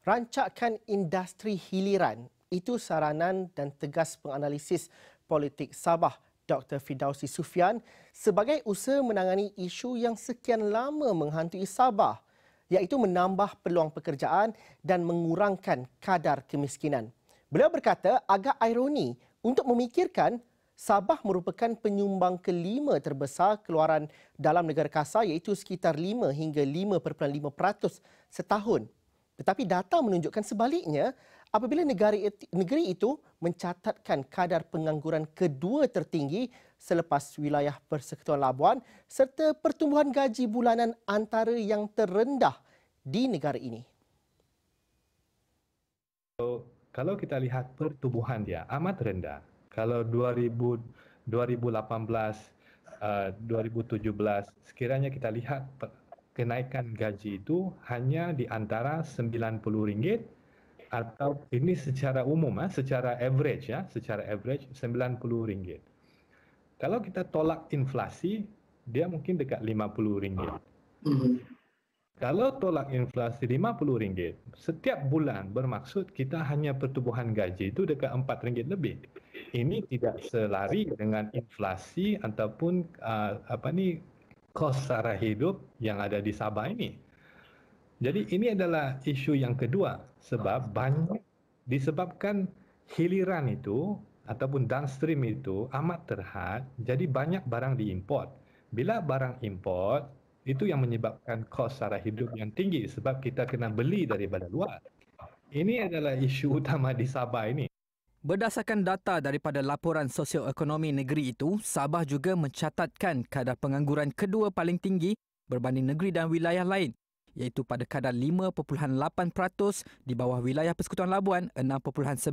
Rancakan industri hiliran itu saranan dan tegas penganalisis politik Sabah Dr. Fidausi Sufian sebagai usaha menangani isu yang sekian lama menghantui Sabah, iaitu menambah peluang pekerjaan dan mengurangkan kadar kemiskinan. Beliau berkata agak ironi untuk memikirkan Sabah merupakan penyumbang kelima terbesar keluaran dalam negara kasar, iaitu sekitar 5 hingga 5.5% setahun. Tetapi data menunjukkan sebaliknya apabila negeri itu mencatatkan kadar pengangguran kedua tertinggi selepas wilayah Persekutuan Labuan serta pertumbuhan gaji bulanan antara yang terendah di negara ini. Kalau kita lihat pertumbuhan dia amat rendah. Kalau 2018, 2017 sekiranya kita lihat kenaikan gaji itu hanya di antara RM90 atau ini secara umum, secara average RM90. Kalau kita tolak inflasi, dia mungkin dekat RM50. Kalau tolak inflasi RM50, setiap bulan bermaksud kita hanya pertumbuhan gaji itu dekat RM4 lebih. Ini tidak selari dengan inflasi ataupun kos sara hidup yang ada di Sabah ini. Jadi ini adalah isu yang kedua sebab banyak disebabkan hiliran itu ataupun downstream itu amat terhad, jadi banyak barang diimport. Bila barang import itu yang menyebabkan kos sara hidup yang tinggi sebab kita kena beli daripada luar. Ini adalah isu utama di Sabah ini. Berdasarkan data daripada laporan sosioekonomi negeri itu, Sabah juga mencatatkan kadar pengangguran kedua paling tinggi berbanding negeri dan wilayah lain, iaitu pada kadar 5.8% di bawah wilayah Persekutuan Labuan 6.9%.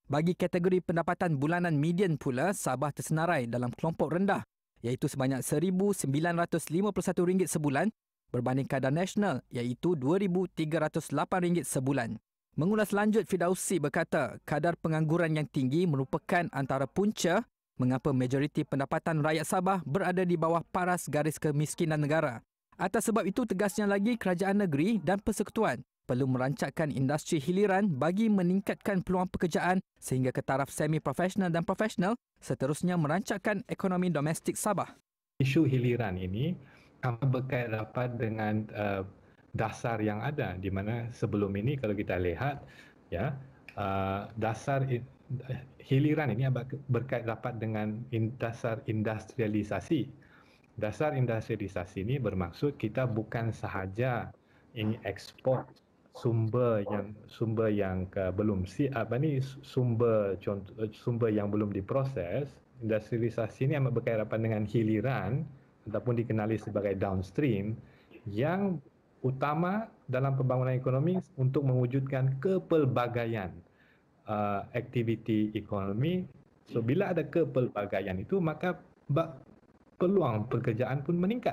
Bagi kategori pendapatan bulanan median pula, Sabah tersenarai dalam kelompok rendah, iaitu sebanyak RM1,951 sebulan berbanding kadar nasional iaitu RM2,308 sebulan. Mengulas lanjut, Fidausi berkata kadar pengangguran yang tinggi merupakan antara punca mengapa majoriti pendapatan rakyat Sabah berada di bawah paras garis kemiskinan negara. Atas sebab itu, tegasnya lagi kerajaan negeri dan persekutuan perlu merancangkan industri hiliran bagi meningkatkan peluang pekerjaan sehingga ke taraf semi-profesional dan profesional, seterusnya merancangkan ekonomi domestik Sabah. Isu hiliran ini amat berkait rapat dengan dasar yang ada, di mana sebelum ini kalau kita lihat dasar hiliran ini berkait rapat dengan dasar industrialisasi. Dasar industrialisasi ini bermaksud kita bukan sahaja ingin ekspor sumber yang belum sumber yang belum diproses. Industrialisasi ini amat berkait rapat dengan hiliran ataupun dikenali sebagai downstream yang utama dalam pembangunan ekonomi untuk mewujudkan kepelbagaian aktiviti ekonomi. So bila ada kepelbagaian itu, maka peluang pekerjaan pun meningkat.